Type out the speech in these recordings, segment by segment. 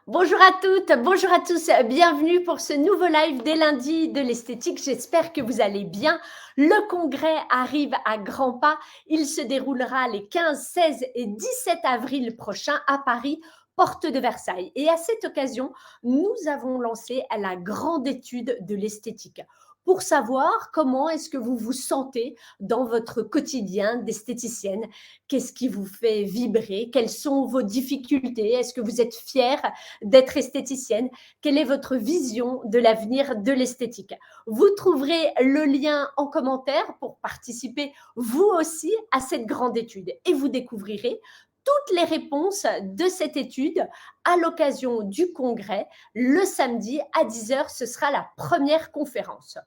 Bonjour à toutes, bonjour à tous, bienvenue pour ce nouveau live des lundis de l'esthétique. J'espère que vous allez bien. Le congrès arrive à grands pas. Il se déroulera les 15, 16 et 17 avril prochains à Paris, porte de Versailles. Et à cette occasion, nous avons lancé la grande étude de l'esthétique pour savoir comment est-ce que vous vous sentez dans votre quotidien d'esthéticienne. Qu'est-ce qui vous fait vibrer? Quelles sont vos difficultés? Est-ce que vous êtes fière d'être esthéticienne? Quelle est votre vision de l'avenir de l'esthétique? Vous trouverez le lien en commentaire pour participer vous aussi à cette grande étude et vous découvrirez toutes les réponses de cette étude à l'occasion du congrès. Le samedi à 10h, ce sera la première conférence.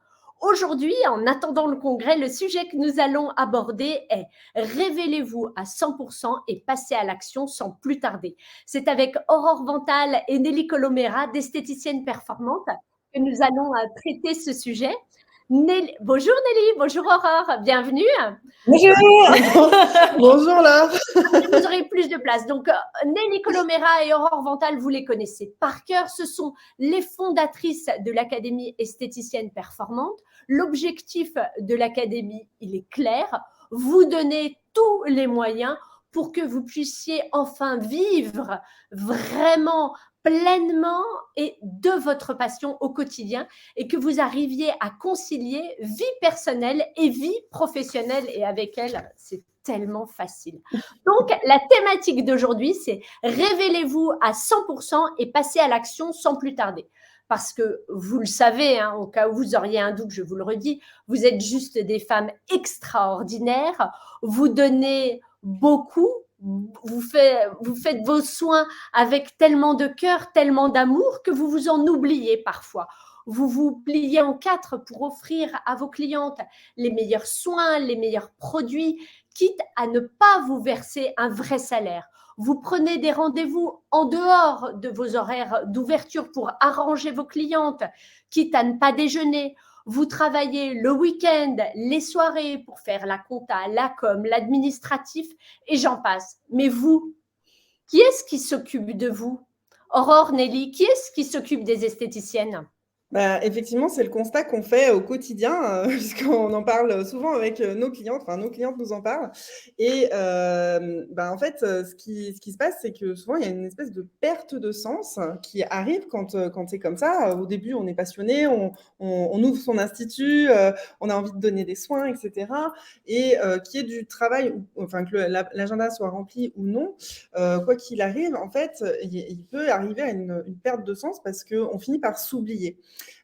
Aujourd'hui, en attendant le congrès, le sujet que nous allons aborder est « Révélez-vous à 100% et passez à l'action sans plus tarder ». C'est avec Aurore Vental et Nelly Colomera, d'esthéticiennes performantes, que nous allons traiter ce sujet. Bonjour Nelly, bonjour Aurore, bienvenue. Bonjour. Bonjour Laure. Vous aurez plus de place. Donc, Nelly Colomera et Aurore Vental, vous les connaissez par cœur. Ce sont les fondatrices de l'Académie esthéticienne performante. L'objectif de l'Académie, il est clair. Vous donner tous les moyens pour que vous puissiez enfin vivre vraiment pleinement et de votre passion au quotidien et que vous arriviez à concilier vie personnelle et vie professionnelle. Et avec elle, c'est tellement facile. Donc, la thématique d'aujourd'hui, c'est révélez-vous à 100% et passez à l'action sans plus tarder. Parce que vous le savez, au cas où vous auriez un doute, je vous le redis, vous êtes juste des femmes extraordinaires, vous donnez beaucoup, vous faites vos soins avec tellement de cœur, tellement d'amour que vous vous en oubliez parfois. Vous vous pliez en quatre pour offrir à vos clientes les meilleurs soins, les meilleurs produits, quitte à ne pas vous verser un vrai salaire. Vous prenez des rendez-vous en dehors de vos horaires d'ouverture pour arranger vos clientes, quitte à ne pas déjeuner. Vous travaillez le week-end, les soirées pour faire la compta, la com, l'administratif et j'en passe. Mais vous, qui est-ce qui s'occupe de vous? Aurore, Nelly, qui est-ce qui s'occupe des esthéticiennes? Effectivement, c'est le constat qu'on fait au quotidien, puisqu'on en parle souvent avec nos clientes, enfin nos clientes nous en parlent. Et en fait, ce qui se passe, c'est que souvent, il y a une espèce de perte de sens qui arrive quand c'est comme ça. Au début, on est passionné, on ouvre son institut, on a envie de donner des soins, etc. Et qu'il y ait du travail, enfin que l'agenda soit rempli ou non, quoi qu'il arrive, en fait, il peut arriver à une perte de sens parce qu'on finit par s'oublier.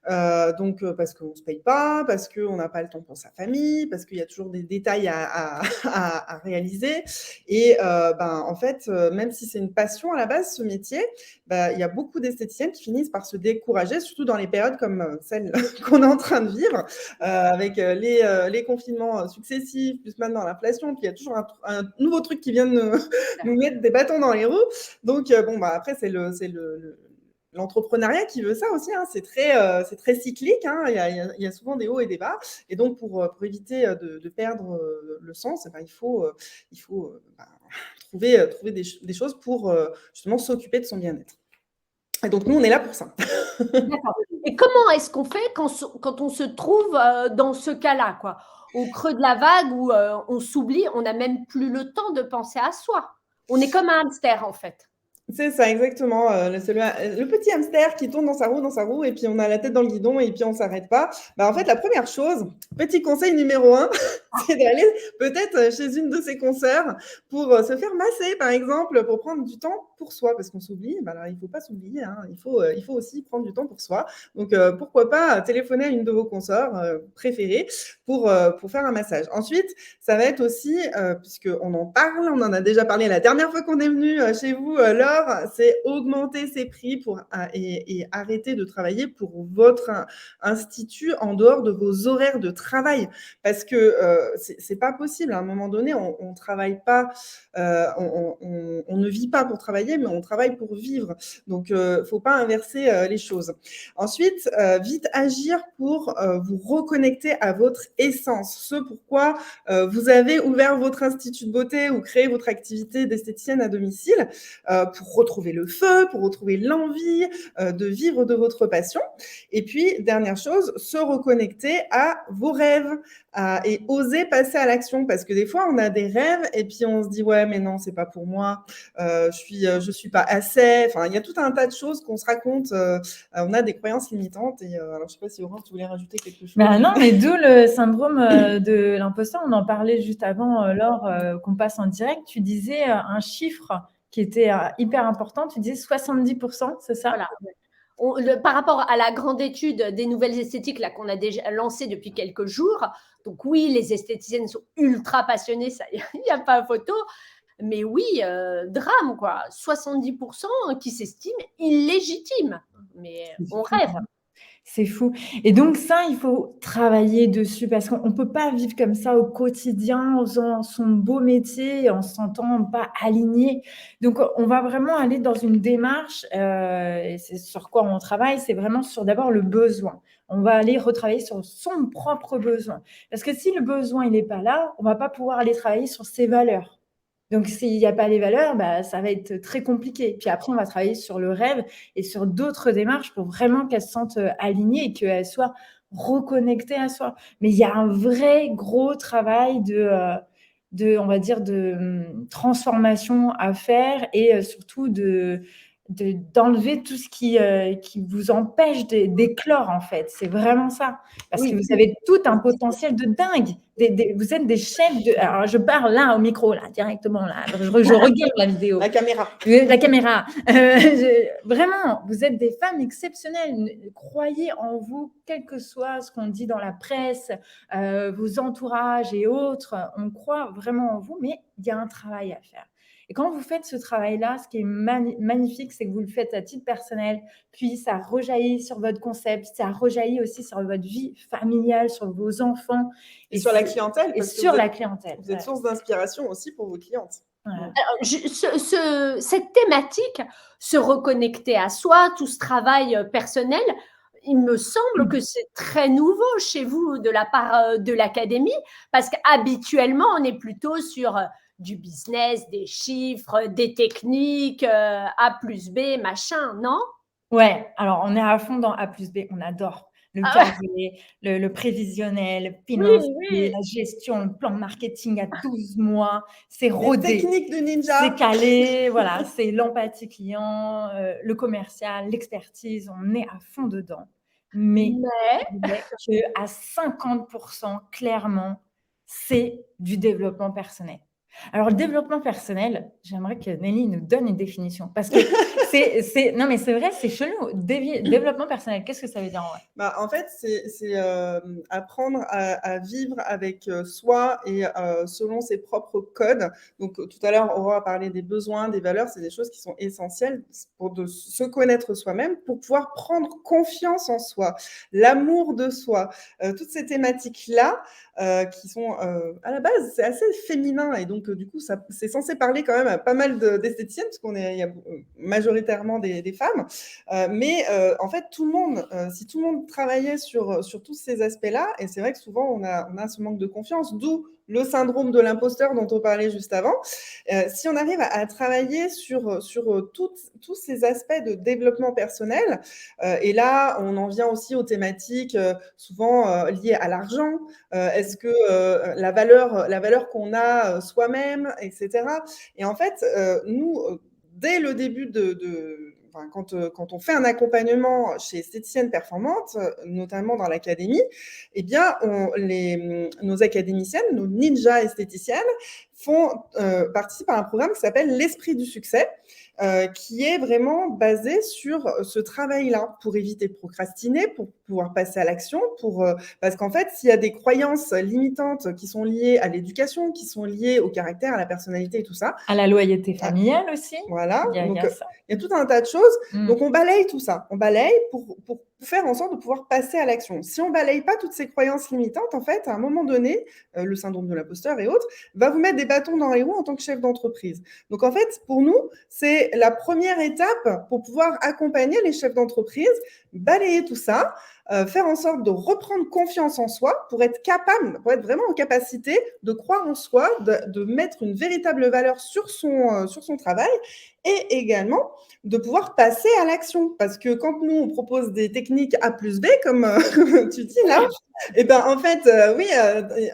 Parce qu'on ne se paye pas, parce qu'on n'a pas le temps pour sa famille, parce qu'il y a toujours des détails à réaliser. Et en fait, même si c'est une passion à la base, ce métier, il y a beaucoup d'esthéticiennes qui finissent par se décourager, surtout dans les périodes comme celle qu'on est en train de vivre, avec les confinements successifs, plus maintenant l'inflation, puis il y a toujours un nouveau truc qui vient de nous mettre des bâtons dans les roues. Donc, après, c'est l'entrepreneuriat qui veut ça aussi, c'est très cyclique, il y a souvent des hauts et des bas. Et donc, pour éviter de perdre le sens, il faut trouver des choses pour justement s'occuper de son bien-être. Et donc, nous, on est là pour ça. D'accord. Et comment est-ce qu'on fait quand on se trouve dans ce cas-là, quoi, au creux de la vague où on s'oublie, on n'a même plus le temps de penser à soi. On est comme un hamster, en fait. C'est ça, exactement. Le petit hamster qui tourne dans sa roue, et puis on a la tête dans le guidon, et puis on ne s'arrête pas. En fait, la première chose, petit conseil numéro 1, c'est d'aller peut-être chez une de ses consoeurs pour se faire masser, par exemple, pour prendre du temps pour soi, parce qu'on s'oublie. Alors, il ne faut pas s'oublier, il faut aussi prendre du temps pour soi. Donc, pourquoi pas téléphoner à une de vos consoeurs préférées pour faire un massage. Ensuite, ça va être aussi, puisqu'on en parle, on en a déjà parlé la dernière fois qu'on est venu chez vous, Laure, c'est augmenter ses prix et arrêter de travailler pour votre institut en dehors de vos horaires de travail. Parce que c'est pas possible. À un moment donné, on travaille pas, on ne vit pas pour travailler, mais on travaille pour vivre. Donc, faut pas inverser les choses. Ensuite, vite agir pour vous reconnecter à votre essence. Ce pourquoi vous avez ouvert votre institut de beauté ou créé votre activité d'esthéticienne à domicile, pour pour retrouver le feu, pour retrouver l'envie de vivre de votre passion. Et puis, dernière chose, se reconnecter à vos rêves et oser passer à l'action. Parce que des fois, on a des rêves et puis on se dit, ouais, mais non, c'est pas pour moi, je suis pas assez. Enfin, il y a tout un tas de choses qu'on se raconte. On a des croyances limitantes. Et alors, je sais pas si Aurore, tu voulais rajouter quelque chose. Non, mais d'où le syndrome de l'imposteur. On en parlait juste avant, Laure, qu'on passe en direct. Tu disais un chiffre qui était hyper important. Tu disais 70%, c'est ça? Voilà. Par rapport à la grande étude des nouvelles esthétiques là qu'on a déjà lancée depuis quelques jours, donc oui, les esthéticiennes sont ultra passionnées, ça, il n'y a pas photo, mais oui, drame quoi, 70% qui s'estiment illégitimes, mais on rêve. C'est fou. Et donc ça, il faut travailler dessus parce qu'on ne peut pas vivre comme ça au quotidien en faisant son beau métier, en se sentant pas aligné. Donc, on va vraiment aller dans une démarche, et c'est sur quoi on travaille, c'est vraiment sur d'abord le besoin. On va aller retravailler sur son propre besoin. Parce que si le besoin, il n'est pas là, on ne va pas pouvoir aller travailler sur ses valeurs. Donc, s'il n'y a pas les valeurs, ça va être très compliqué. Puis après, on va travailler sur le rêve et sur d'autres démarches pour vraiment qu'elles se sentent alignées et qu'elles soient reconnectées à soi. Mais il y a un vrai gros travail on va dire, de transformation à faire et surtout d'enlever tout ce qui vous empêche d'éclore, en fait. C'est vraiment ça. Parce que vous avez tout un potentiel de dingue. Vous êtes des chefs de... Alors, je parle là au micro, là, directement, là. Je regarde la vidéo. La caméra. La caméra. Vraiment, vous êtes des femmes exceptionnelles. Croyez en vous, quel que soit ce qu'on dit dans la presse, vos entourages et autres. On croit vraiment en vous, mais il y a un travail à faire. Et quand vous faites ce travail-là, ce qui est magnifique, c'est que vous le faites à titre personnel, puis ça rejaillit sur votre concept, ça rejaillit aussi sur votre vie familiale, sur vos enfants. Et sur la clientèle. Et sur la clientèle. Vous êtes source d'inspiration aussi pour vos clientes. Voilà. Alors, cette thématique, se reconnecter à soi, tout ce travail personnel, il me semble que c'est très nouveau chez vous de la part de l'académie, parce qu'habituellement, on est plutôt sur du business, des chiffres, des techniques, A plus B, machin, non? Ouais, alors on est à fond dans A plus B, on adore. Le carré, le prévisionnel, financier, la gestion, le plan marketing à 12 mois, c'est rodé. Les techniques de ninja. C'est calé, voilà, c'est l'empathie client, le commercial, l'expertise, on est à fond dedans. Mais à 50%, clairement, c'est du développement personnel. Alors, le développement personnel, j'aimerais que Nelly nous donne une définition. Parce que non, mais c'est vrai, c'est chelou. Développement personnel, qu'est-ce que ça veut dire en vrai? En fait, c'est apprendre à vivre avec soi et selon ses propres codes. Donc, tout à l'heure, Aurore a parlé des besoins, des valeurs. C'est des choses qui sont essentielles pour se connaître soi-même, pour pouvoir prendre confiance en soi, l'amour de soi. Toutes ces thématiques-là, qui sont à la base, c'est assez féminin et donc du coup, c'est censé parler quand même à pas mal d'esthéticiennes parce il y a majoritairement des femmes, mais en fait, tout le monde, si tout le monde travaillait sur tous ces aspects-là, et c'est vrai que souvent on a ce manque de confiance, d'où le syndrome de l'imposteur dont on parlait juste avant. Si on arrive à travailler sur tous ces aspects de développement personnel, et là, on en vient aussi aux thématiques souvent liées à l'argent. Est-ce que la valeur qu'on a soi-même, etc. Et en fait, nous, dès le début quand on fait un accompagnement chez Esthéticiennes Performantes, notamment dans l'académie, eh bien, nos académiciennes, nos ninja esthéticiennes, participent à un programme qui s'appelle l'Esprit du succès, qui est vraiment basé sur ce travail-là, pour éviter de procrastiner, pour pouvoir passer à l'action, parce qu'en fait, s'il y a des croyances limitantes qui sont liées à l'éducation, qui sont liées au caractère, à la personnalité et tout ça. À la loyauté familiale aussi. Voilà, donc il y a tout un tas de choses. Donc, on balaye tout ça. On balaye pour faire en sorte de pouvoir passer à l'action. Si on balaye pas toutes ces croyances limitantes, en fait, à un moment donné, le syndrome de l'imposteur et autres, va vous mettre des bâtons dans les roues en tant que chef d'entreprise. Donc, en fait, pour nous, c'est la première étape pour pouvoir accompagner les chefs d'entreprise, balayer tout ça, faire en sorte de reprendre confiance en soi pour être capable, pour être vraiment en capacité de croire en soi, de mettre une véritable valeur sur son travail et également de pouvoir passer à l'action. Parce que quand nous, on propose des techniques A plus B, comme tu dis là, et ben en fait, oui,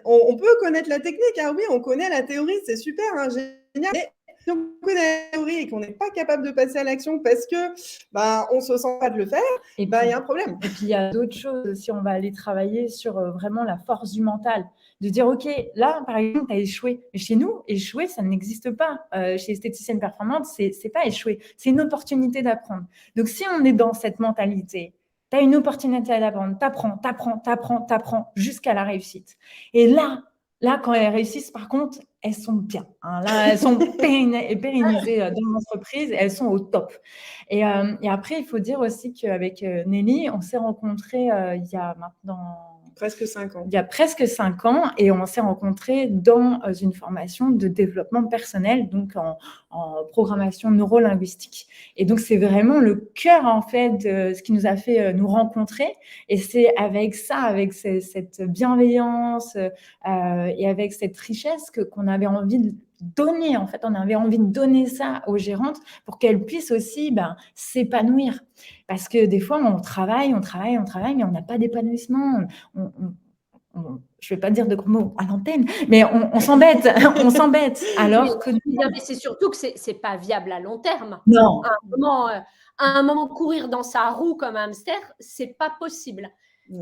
on peut connaître la technique, hein, oui, on connaît la théorie, c'est super, hein, génial. Mais si on connaît la théorie et qu'on n'est pas capable de passer à l'action parce que on ne se sent pas de le faire, Et il puis, y a un problème. et puis, il y a d'autres choses. Si on va aller travailler sur vraiment la force du mental, de dire, OK, là, par exemple, tu as échoué. Mais chez nous, échouer, ça n'existe pas. Chez Esthéticienne Performante, c'est pas échouer, c'est une opportunité d'apprendre. Donc, si on est dans cette mentalité, tu as une opportunité d'apprendre, t'apprends jusqu'à la réussite. Et là, quand elles réussissent, par contre, elles sont bien. Hein. Là, elles sont pérennisées dans l'entreprise, elles sont au top. Et après, il faut dire aussi qu'avec Nelly, on s'est rencontrés il y a maintenant presque 5 ans. Il y a presque 5 ans, et on s'est rencontrés dans une formation de développement personnel, donc en programmation neurolinguistique. Et donc, c'est vraiment le cœur, en fait, de ce qui nous a fait nous rencontrer. Et c'est avec ça, avec cette bienveillance et avec cette richesse qu'on avait envie de donner. En fait, on avait envie de donner ça aux gérantes pour qu'elles puissent aussi s'épanouir. Parce que des fois, on travaille, mais on n'a pas d'épanouissement. Je ne vais pas dire de gros mots à l'antenne, mais on s'embête, on s'embête. Alors que mais c'est surtout que c'est pas viable à long terme. non. À un moment, courir dans sa roue comme un hamster, c'est pas possible.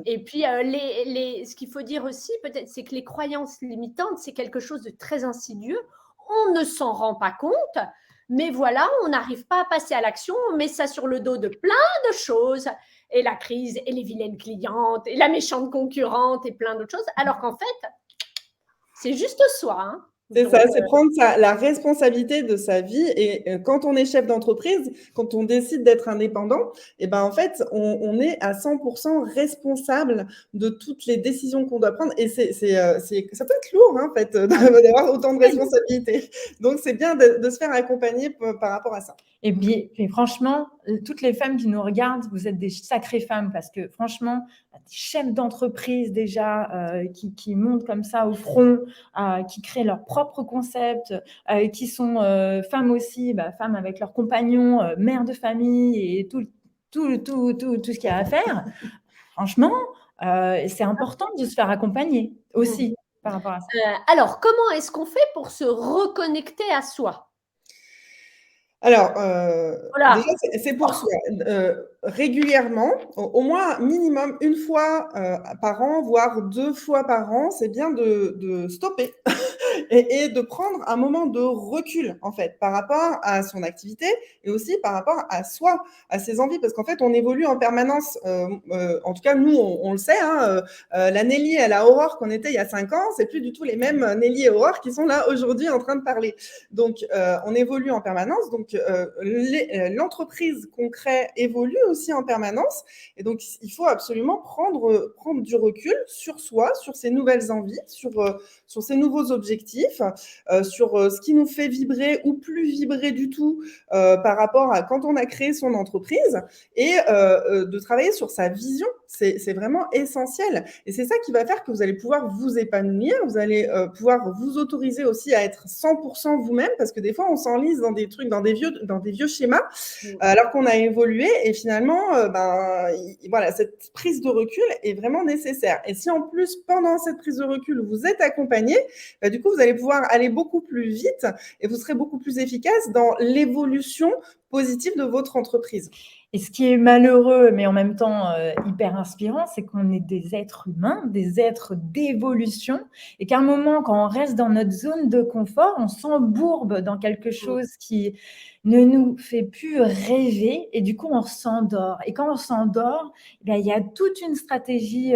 Et puis, ce qu'il faut dire aussi, peut-être, c'est que les croyances limitantes, c'est quelque chose de très insidieux. On ne s'en rend pas compte, mais voilà, on n'arrive pas à passer à l'action. On met ça sur le dos de plein de choses, et la crise, et les vilaines clientes, et la méchante concurrente, et plein d'autres choses, alors qu'en fait, c'est juste soi. Hein. C'est ça, c'est prendre la responsabilité de sa vie. Et quand on est chef d'entreprise, quand on décide d'être indépendant, en fait, on est à 100% responsable de toutes les décisions qu'on doit prendre. Et ça peut être lourd, hein, en fait, d'avoir autant de responsabilités. Donc, c'est bien de se faire accompagner par rapport à ça. Et puis, franchement, toutes les femmes qui nous regardent, vous êtes des sacrées femmes, parce que franchement, des chefs d'entreprise déjà qui montent comme ça au front, qui créent leur propre concept, qui sont femmes aussi, femmes avec leurs compagnons, mères de famille et tout ce qu'il y a à faire. Franchement, c'est important de se faire accompagner aussi par rapport à ça. Alors, comment est-ce qu'on fait pour se reconnecter à soi ? Alors, déjà, c'est pour soi. Régulièrement, au moins minimum une fois par an, voire 2 fois par an, c'est bien de stopper et de prendre un moment de recul, en fait, par rapport à son activité et aussi par rapport à soi, à ses envies. Parce qu'en fait, on évolue en permanence. En tout cas, nous, on le sait. Hein, la Nelly et la Aurore qu'on était il y a 5 ans, c'est plus du tout les mêmes Nelly et Aurore qui sont là aujourd'hui en train de parler. Donc, on évolue en permanence. Donc, l'entreprise qu'on crée évolue aussi en permanence. Et donc, il faut absolument prendre du recul sur soi, sur ses nouvelles envies, sur ses nouveaux objectifs, sur ce qui nous fait vibrer ou plus vibrer du tout par rapport à quand on a créé son entreprise, et de travailler sur sa vision. C'est vraiment essentiel. Et c'est ça qui va faire que vous allez pouvoir vous épanouir, vous allez pouvoir vous autoriser aussi à être 100% vous-même, parce que des fois, on s'enlise dans des trucs, dans des vieux schémas, alors qu'on a évolué, et finalement, voilà, cette prise de recul est vraiment nécessaire. Et si en plus, pendant cette prise de recul, vous êtes accompagné, du coup, vous allez pouvoir aller beaucoup plus vite et vous serez beaucoup plus efficace dans l'évolution positive de votre entreprise. Et ce qui est malheureux, mais en même temps hyper inspirant, c'est qu'on est des êtres humains, des êtres d'évolution, et qu'à un moment, quand on reste dans notre zone de confort, on s'embourbe dans quelque chose qui ne nous fait plus rêver, et du coup, on s'endort. Et quand on s'endort, il y a toute une stratégie,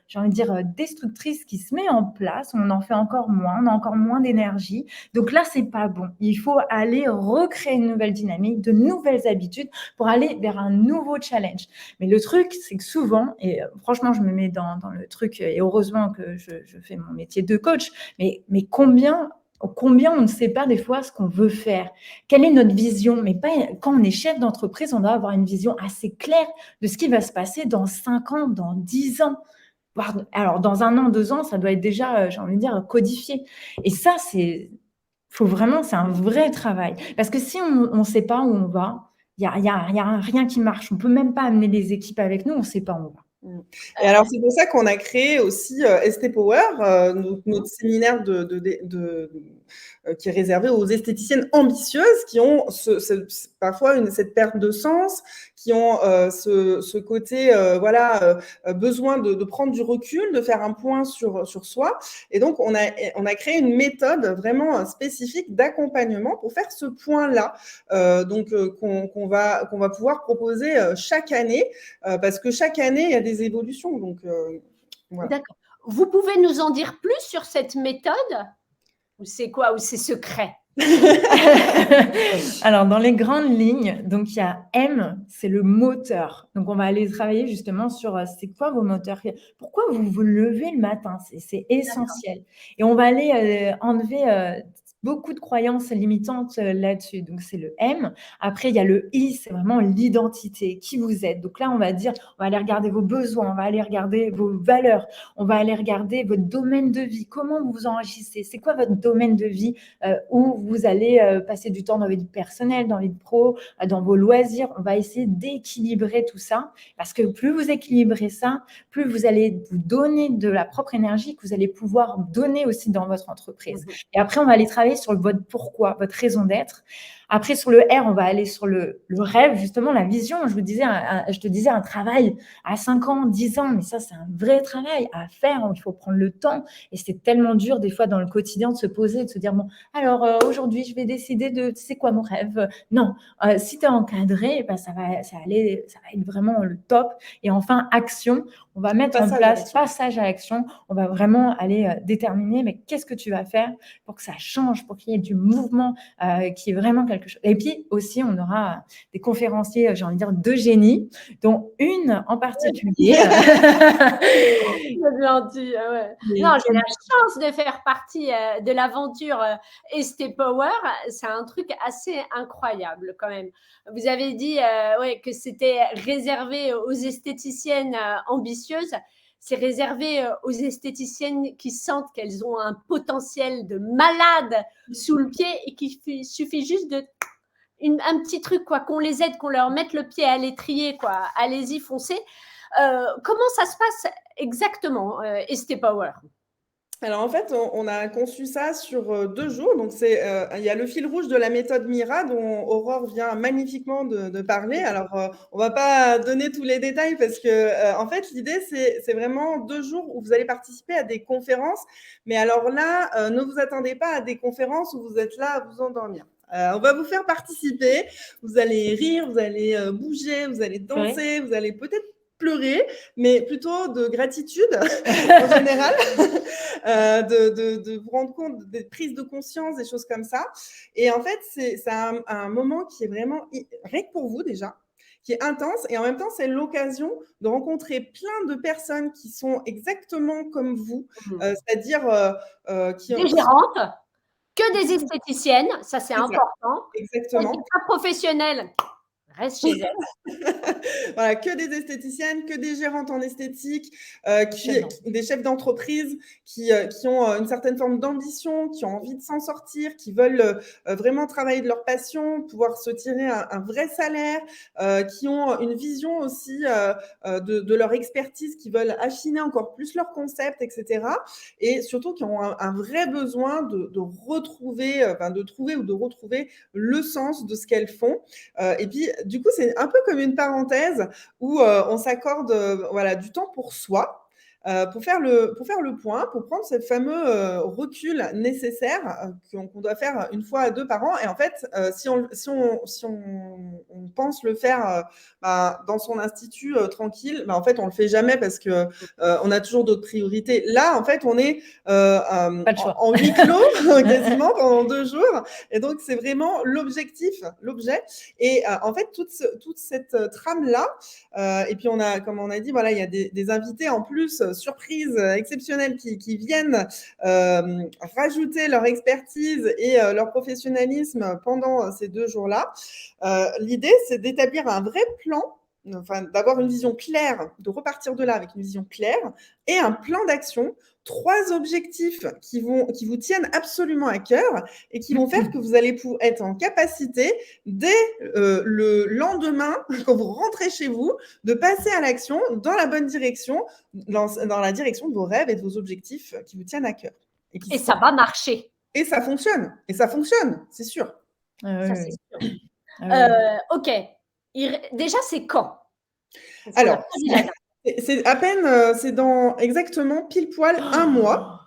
j'ai envie de dire, destructrice qui se met en place. On en fait encore moins, on a encore moins d'énergie. Donc là, c'est pas bon. Il faut aller recréer une nouvelle dynamique, de nouvelles habitudes pour aller vers un nouveau challenge. Mais le truc, c'est que souvent, et franchement, je me mets dans le truc, et heureusement que je fais mon métier de coach, mais combien Combien on ne sait pas des fois ce qu'on veut faire? Quelle est notre vision? Mais pas quand on est chef d'entreprise, on doit avoir une vision assez claire de ce qui va se passer dans 5 ans, dans 10 ans. Alors, dans 1 an, 2 ans, ça doit être déjà, j'ai envie de dire, codifié. Et ça, c'est un vrai travail. Parce que si on ne sait pas où on va, il y a rien qui marche. On peut même pas amener les équipes avec nous, on ne sait pas où on va. Et alors, c'est pour ça qu'on a créé aussi ST Power, notre séminaire qui est réservé aux esthéticiennes ambitieuses qui ont parfois cette perte de sens, qui ont ce côté besoin de prendre du recul, de faire un point sur soi. Et donc, on a créé une méthode vraiment spécifique d'accompagnement pour faire ce point-là, qu'on va pouvoir proposer chaque année, parce que chaque année, il y a des évolutions. Donc, voilà. D'accord. Vous pouvez nous en dire plus sur cette méthode? Ou c'est quoi? Ou c'est secret? Alors, dans les grandes lignes, donc il y a M, c'est le moteur. Donc, on va aller travailler justement sur c'est quoi vos moteurs? Pourquoi vous vous levez le matin? C'est essentiel. Et on va aller enlever beaucoup de croyances limitantes là-dessus. Donc, c'est le M. Après, il y a le I, c'est vraiment l'identité, qui vous êtes. Donc là, on va aller regarder vos besoins, on va aller regarder vos valeurs, on va aller regarder votre domaine de vie, comment vous vous enrichissez, c'est quoi votre domaine de vie où vous allez passer du temps dans votre vie personnelle, dans votre vie pro, dans vos loisirs. On va essayer d'équilibrer tout ça parce que plus vous équilibrez ça, plus vous allez vous donner de la propre énergie que vous allez pouvoir donner aussi dans votre entreprise. Et après, on va aller travailler sur votre pourquoi, votre raison d'être. Après, sur le R, on va aller sur le rêve, justement, la vision. Je te disais un travail à 5 ans, 10 ans, mais ça, c'est un vrai travail à faire. Il faut prendre le temps. Et c'est tellement dur, des fois, dans le quotidien, de se poser, de se dire, bon, alors aujourd'hui, je vais décider c'est quoi mon rêve? Non, si tu es encadré, ben, ça va être vraiment le top. Et enfin, action. On va mettre en place passage à l'action. On va vraiment aller déterminer, mais qu'est-ce que tu vas faire pour que ça change, pour qu'il y ait du mouvement, qui est vraiment quelque chose. Et puis aussi, on aura des conférenciers, j'ai envie de dire, de génie, dont une en particulier. C'est gentil, ouais. Non, j'ai la chance de faire partie de l'aventure ST Power. C'est un truc assez incroyable quand même. Vous avez dit que c'était réservé aux esthéticiennes ambitieuses. C'est réservé aux esthéticiennes qui sentent qu'elles ont un potentiel de malade sous le pied et qu'il suffit juste un petit truc, quoi, qu'on les aide, qu'on leur mette le pied à l'étrier, quoi. Allez-y, foncez. Comment ça se passe exactement, ST Power? Alors, en fait, on a conçu ça sur 2 jours. Donc, il y a le fil rouge de la méthode Mira dont Aurore vient magnifiquement de parler. Alors, on va pas donner tous les détails parce que, en fait, l'idée, c'est vraiment 2 jours où vous allez participer à des conférences. Mais alors là, ne vous attendez pas à des conférences où vous êtes là à vous endormir. On va vous faire participer. Vous allez rire, vous allez bouger, vous allez danser, vous allez peut-être pleurer, mais plutôt de gratitude en général, de vous rendre compte des prises de conscience, des choses comme ça. Et en fait, c'est un moment qui est vraiment rien que pour vous déjà, qui est intense. Et en même temps, c'est l'occasion de rencontrer plein de personnes qui sont exactement comme vous, c'est-à-dire des gérantes, que des esthéticiennes, ça c'est important. Exactement. Des pas professionnelles, reste chez elles. Voilà, que des esthéticiennes, que des gérantes en esthétique, des chefs d'entreprise qui ont une certaine forme d'ambition, qui ont envie de s'en sortir, qui veulent vraiment travailler de leur passion, pouvoir se tirer un vrai salaire, qui ont une vision aussi de leur expertise, qui veulent affiner encore plus leur concept, etc. Et surtout qui ont un vrai besoin de retrouver le sens de ce qu'elles font. Et puis, du coup, c'est un peu comme une parenthèse où on s'accorde du temps pour soi. Pour faire le point, pour prendre ce fameux recul nécessaire qu'on doit faire une fois à 2 par an. Et en fait, si on pense le faire dans son institut tranquille, en fait, on le fait jamais parce que on a toujours d'autres priorités. Là, en fait, on est en huis clos quasiment pendant 2 jours. Et donc, c'est vraiment l'objet. Et en fait, toute cette trame-là, et puis comme on a dit, voilà, il y a des invités en plus surprises exceptionnelles qui viennent rajouter leur expertise et leur professionnalisme pendant ces 2 jours-là. L'idée, c'est d'établir un vrai plan, enfin, d'avoir une vision claire, de repartir de là avec une vision claire et un plan d'action, 3 objectifs qui vous tiennent absolument à cœur et qui vont faire que vous allez être en capacité, dès le lendemain, quand vous rentrez chez vous, de passer à l'action dans la bonne direction, dans la direction de vos rêves et de vos objectifs qui vous tiennent à cœur. Et ça va marcher. Et ça fonctionne, c'est sûr. Ça, c'est sûr. Ok. Déjà, c'est quand? Alors, c'est à peine, c'est dans exactement pile poil 1 mois.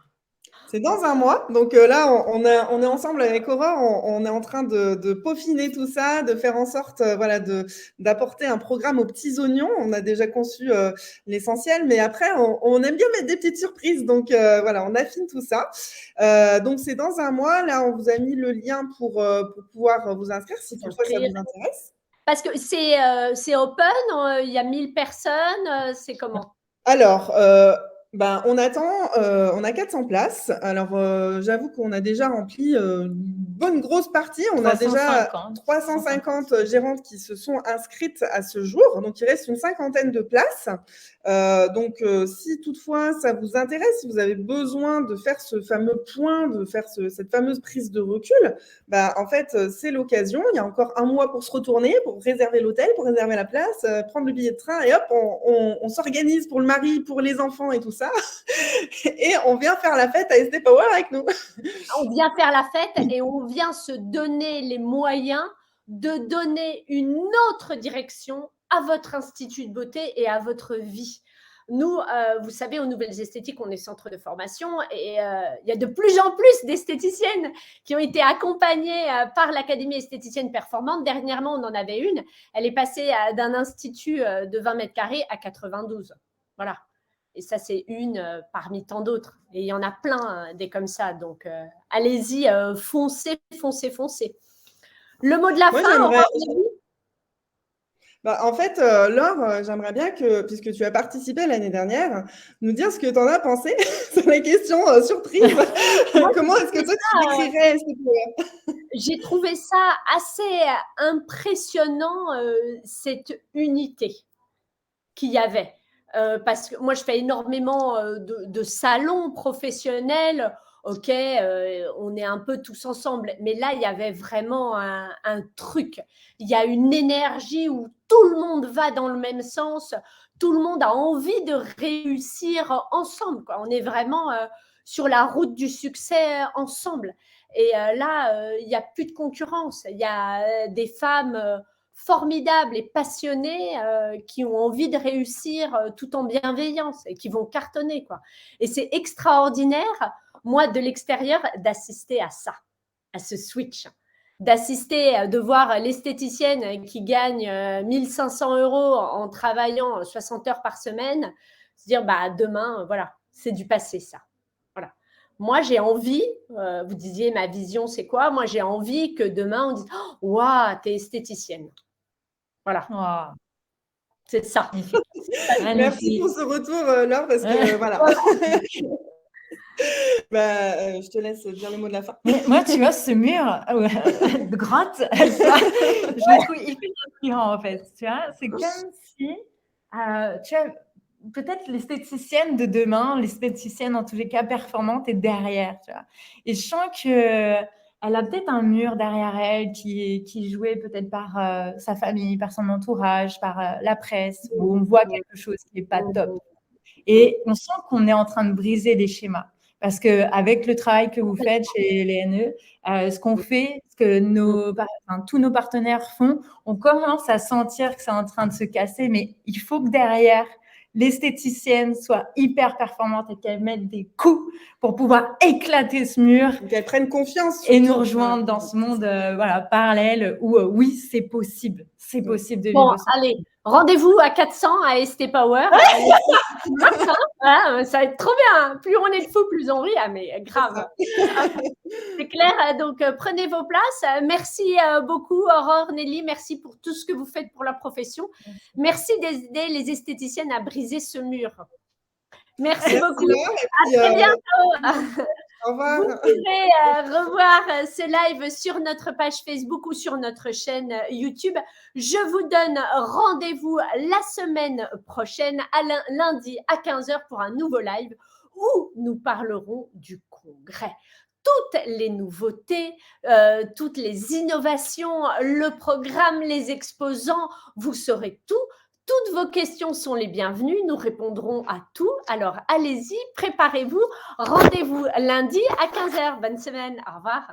C'est dans 1 mois. Donc là, on est ensemble avec Aurore, on est en train de peaufiner tout ça, de faire en sorte voilà, d'apporter un programme aux petits oignons. On a déjà conçu l'essentiel, mais après, on aime bien mettre des petites surprises. Donc voilà, on affine tout ça. Donc c'est dans 1 mois. Là, on vous a mis le lien pour pouvoir vous inscrire si toutefois ça vous intéresse. Parce que c'est open, il y a 1000 personnes, c'est comment? Alors, on attend, on a 400 places. Alors, j'avoue qu'on a déjà rempli une bonne grosse partie. On a déjà 350 gérantes qui se sont inscrites à ce jour. Donc, il reste une 50aine de places. Donc, si toutefois ça vous intéresse, si vous avez besoin de faire ce fameux point, de faire cette fameuse prise de recul, en fait, c'est l'occasion. Il y a encore 1 mois pour se retourner, pour réserver l'hôtel, pour réserver la place, prendre le billet de train et hop, on s'organise pour le mari, pour les enfants et tout ça. Et on vient faire la fête à ST Power avec nous. On vient faire la fête et on vient se donner les moyens de donner une autre direction à votre institut de beauté et à votre vie. Nous, vous savez, aux Nouvelles Esthétiques, on est centre de formation et il y a de plus en plus d'esthéticiennes qui ont été accompagnées par l'Académie esthéticienne performante. Dernièrement, on en avait une. Elle est passée d'un institut de 20 mètres carrés à 92. Voilà. Et ça, c'est une parmi tant d'autres. Et il y en a plein des comme ça. Donc, allez-y, foncez, foncez, foncez. Le mot de la fin, en fait, Laure, j'aimerais bien que, puisque tu as participé l'année dernière, nous dire ce que tu en as pensé sur les questions surprises. Comment est-ce que toi, tu décrirais ST Power? J'ai trouvé ça assez impressionnant, cette unité qu'il y avait. Parce que moi, je fais énormément de salons professionnels. Ok, on est un peu tous ensemble. Mais là, il y avait vraiment un truc. Il y a une énergie où tout le monde va dans le même sens. Tout le monde a envie de réussir ensemble, quoi. On est vraiment sur la route du succès ensemble. Et là, il n'y a plus de concurrence. Il y a des femmes formidables et passionnées qui ont envie de réussir tout en bienveillance et qui vont cartonner, quoi. Et c'est extraordinaire, moi, de l'extérieur, d'assister à ça, à ce switch, d'assister, de voir l'esthéticienne qui gagne 1500 € en travaillant 60 heures par semaine, se dire, demain, voilà, c'est du passé, ça. Voilà. Moi, j'ai envie, vous disiez, ma vision, c'est quoi? Moi, j'ai envie que demain, on dise, waouh, t'es esthéticienne. Voilà. Wow. C'est ça. Merci pour ce retour, Laure, parce que voilà. Je te laisse dire le mot de la fin. Moi, tu vois, ce mur de grotte, je le trouve hyper inspirant, en fait. Tu vois, c'est comme si, tu vois, peut-être l'esthéticienne de demain, l'esthéticienne en tous les cas performante est derrière, tu vois. Et je sens que elle a peut-être un mur derrière elle qui est joué peut-être par sa famille, par son entourage, par la presse, où on voit quelque chose qui n'est pas top. Et on sent qu'on est en train de briser les schémas. Parce qu'avec le travail que vous faites chez les NE, ce qu'on fait, ce que tous nos partenaires font, on commence à sentir que c'est en train de se casser, mais il faut que derrière, l'esthéticienne soit hyper performante et qu'elle mette des coups pour pouvoir éclater ce mur. Qu'elle prenne confiance. Et nous rejoindre dans ce monde parallèle où oui, c'est possible. C'est possible de vivre. Bon, allez, rendez-vous à 400 à ST Power. Voilà, ça va être trop bien. Plus on est de fous, plus on rit. Ah, mais grave. C'est clair. Donc, prenez vos places. Merci beaucoup, Aurore, Nelly. Merci pour tout ce que vous faites pour la profession. Merci d'aider les esthéticiennes à briser ce mur. Merci Merci beaucoup. Laure et À puis, très bientôt. au revoir. Vous pourrez revoir ce live sur notre page Facebook ou sur notre chaîne YouTube. Je vous donne rendez-vous la semaine prochaine, lundi à 15h pour un nouveau live où nous parlerons du congrès. Toutes les nouveautés, toutes les innovations, le programme, les exposants, vous saurez tout. Toutes vos questions sont les bienvenues, nous répondrons à tout. Alors allez-y, préparez-vous. Rendez-vous lundi à 15h. Bonne semaine, au revoir.